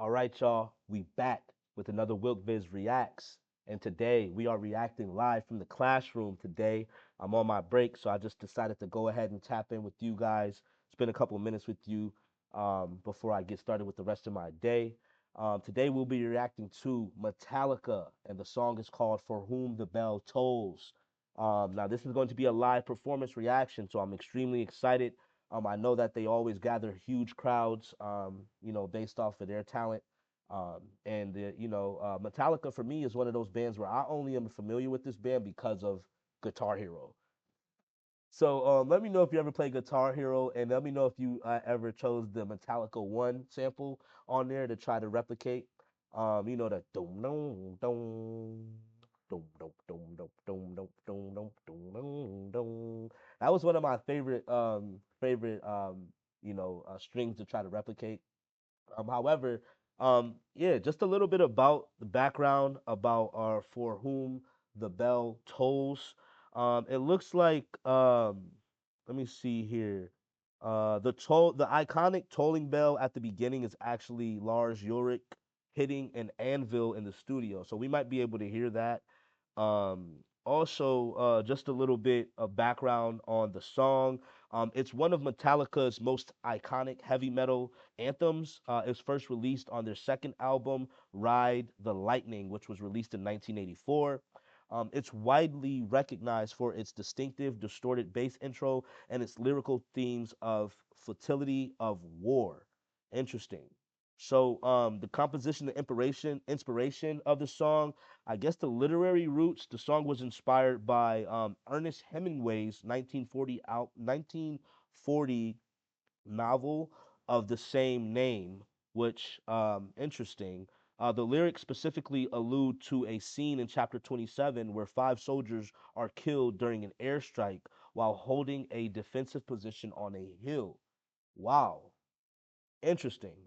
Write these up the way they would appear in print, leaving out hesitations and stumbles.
All right, y'all, we back with another WilkViz Reacts. And today we are reacting live from the classroom. Today I'm on my break, so I just decided to go ahead and tap in with you guys, spend a couple of minutes with you before I get started with the rest of my day. Today we'll be reacting to Metallica, and the song is called For Whom the Bell Tolls. Now, this is going to be a live performance reaction, so I'm extremely excited. I know that they always gather huge crowds, based off of their talent. Metallica for me is one of those bands where I only am familiar with this band because of Guitar Hero. So let me know if you ever play Guitar Hero, and let me know if you ever chose the Metallica One sample on there to try to replicate. The dum dum dum. Dum, dum, dum, dum, dum, dum, dum, dum, dum, dum, dum. That was one of my favorite strings to try to replicate. However, just a little bit about the background about For Whom the Bell Tolls. It looks like let me see here. The iconic tolling bell at the beginning is actually Lars Ulrich hitting an anvil in the studio, so we might be able to hear that. Also, just a little bit of background on the song. It's one of Metallica's most iconic heavy metal anthems. It was first released on their second album, Ride the Lightning, which was released in 1984. It's widely recognized for its distinctive, distorted bass intro and its lyrical themes of fertility of war. Interesting. So, the composition, the inspiration of the song, I guess the literary roots. The song was inspired by Ernest Hemingway's 1940 novel of the same name, which interesting. The lyrics specifically allude to a scene in chapter 27 where five soldiers are killed during an airstrike while holding a defensive position on a hill. Wow, interesting.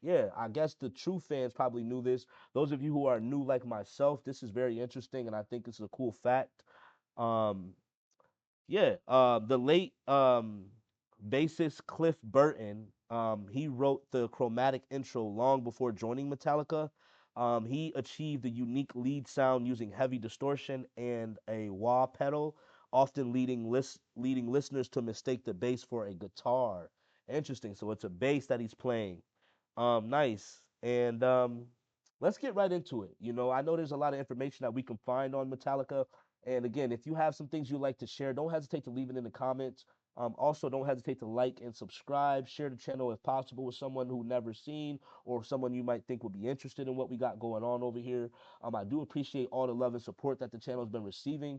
Yeah, I guess the true fans probably knew this. Those of you who are new like myself, this is very interesting, and I think it's a cool fact. Um, the late bassist Cliff Burton, he wrote the chromatic intro long before joining Metallica. He achieved a unique lead sound using heavy distortion and a wah pedal, often leading listeners to mistake the bass for a guitar. Interesting. So it's a bass that he's playing. Nice. And let's get right into it. I know there's a lot of information that we can find on Metallica. And again, if you have some things you'd like to share, don't hesitate to leave it in the comments. Also, don't hesitate to like and subscribe. Share the channel if possible with someone who never seen or someone you might think would be interested in what we got going on over here. I do appreciate all the love and support that the channel has been receiving.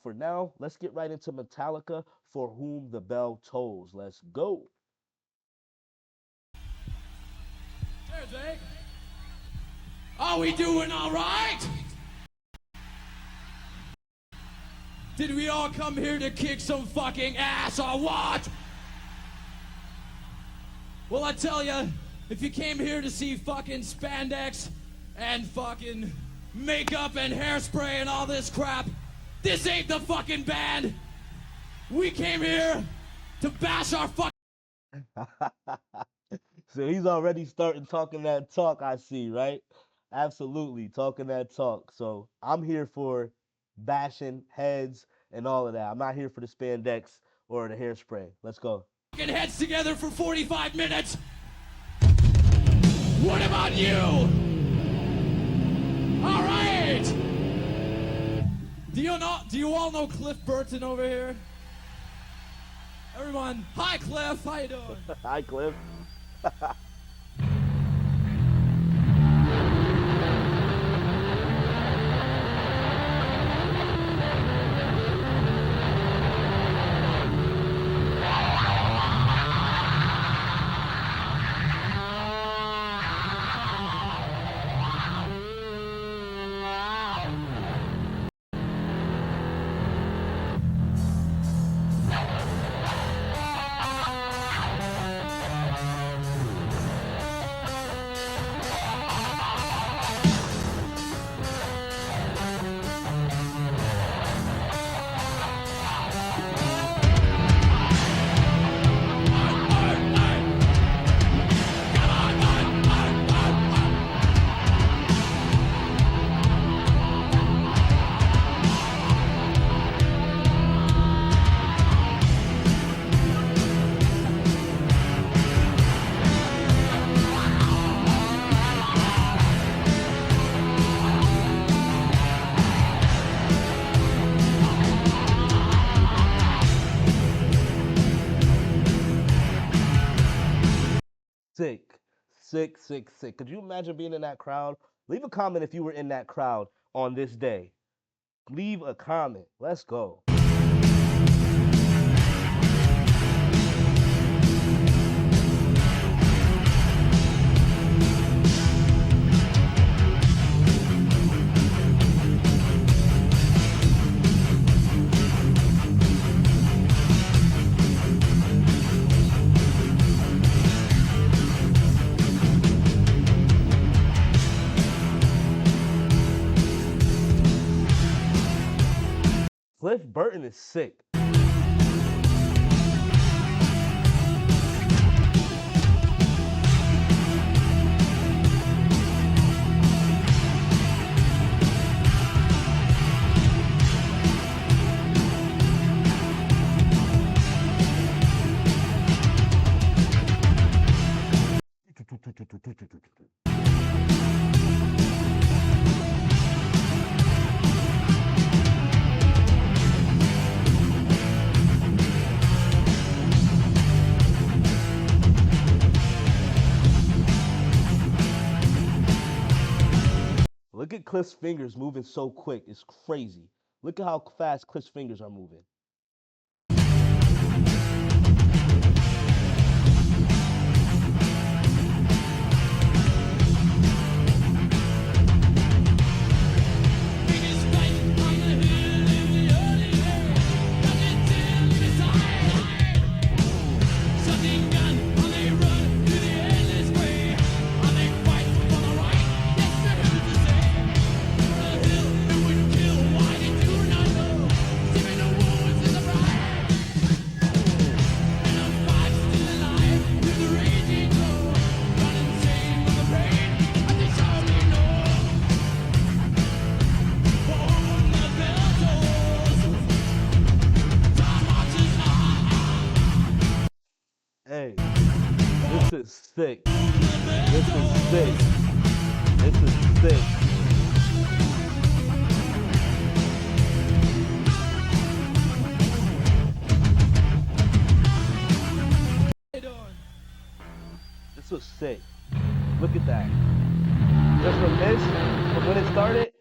For now, let's get right into Metallica, For Whom the Bell Tolls. Let's go. Thursday. Are we doing all right? Did we all come here to kick some fucking ass or what? Well, I tell you, if you came here to see fucking spandex and fucking makeup and hairspray and all this crap, this ain't the fucking band. We came here to bash our fucking So he's already starting talking that talk, I see, right? Absolutely, talking that talk. So I'm here for bashing heads and all of that. I'm not here for the spandex or the hairspray. Let's go. heads together for 45 minutes. What about you? All right. Do you all know Cliff Burton over here? Everyone, hi Cliff, how you doing? Hi, Cliff. Sick, sick, sick. Could you imagine being in that crowd? Leave a comment if you were in that crowd on this day. Leave a comment. Let's go. Cliff Burton is sick. Look at Cliff's fingers moving so quick. It's crazy. Look at how fast Cliff's fingers are moving. Hey, this is sick. This is sick. This is sick. This was sick. Look at that. Just from this, from when it started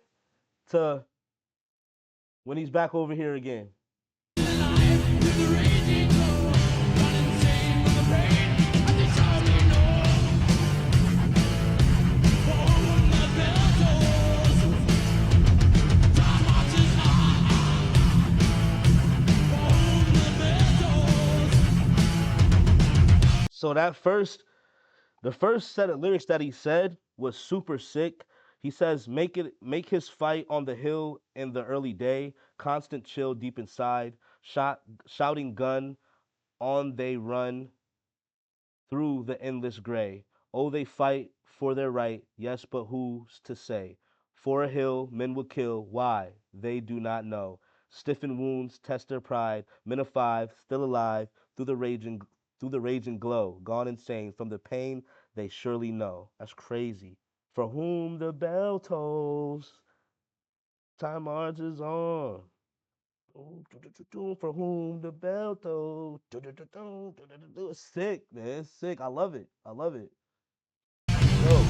to when he's back over here again. So the first set of lyrics that he said was super sick. He says, make his fight on the hill in the early day, constant chill deep inside, shouting gun on they run through the endless gray. Oh, they fight for their right, yes, but who's to say? For a hill, men will kill. Why? They do not know. Stiffen wounds, test their pride. Men of five, still alive, through the raging glow, gone insane from the pain they surely know. That's crazy. For whom the bell tolls, time marches on. For whom the bell tolls. It's sick, man. It's sick. I love it. I love it. Yo.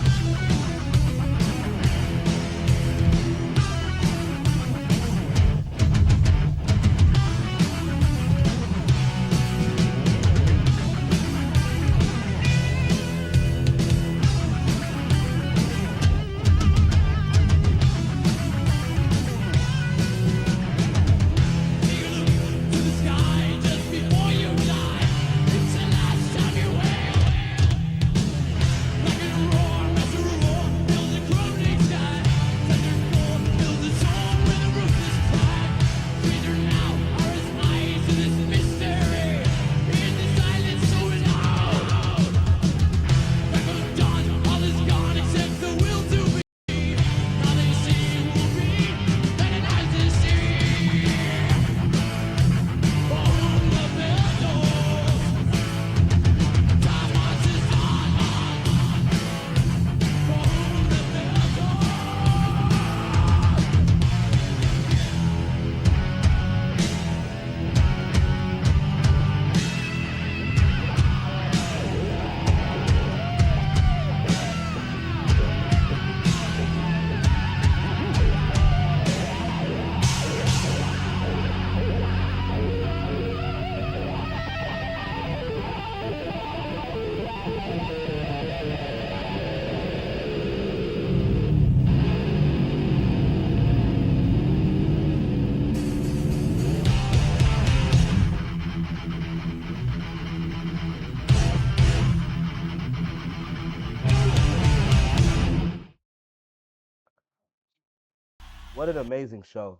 What an amazing show.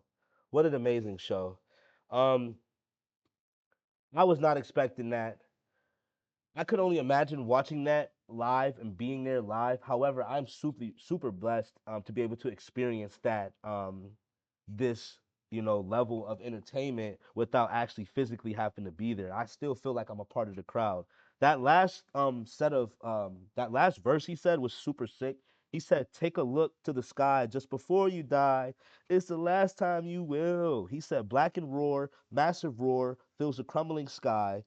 What an amazing show. Um, I was not expecting that. I could only imagine watching that live and being there live. However, I'm super blessed to be able to experience that this level of entertainment without actually physically having to be there. I still feel like I'm a part of the crowd. That last that last verse he said was super sick. He said, "Take a look to the sky just before you die. It's the last time you will." He said, "Black and roar, massive roar fills the crumbling sky."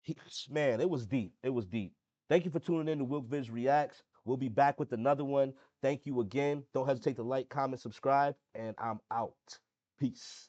He, man, it was deep. It was deep. Thank you for tuning in to Wilk Viz Reacts. We'll be back with another one. Thank you again. Don't hesitate to like, comment, subscribe, and I'm out. Peace.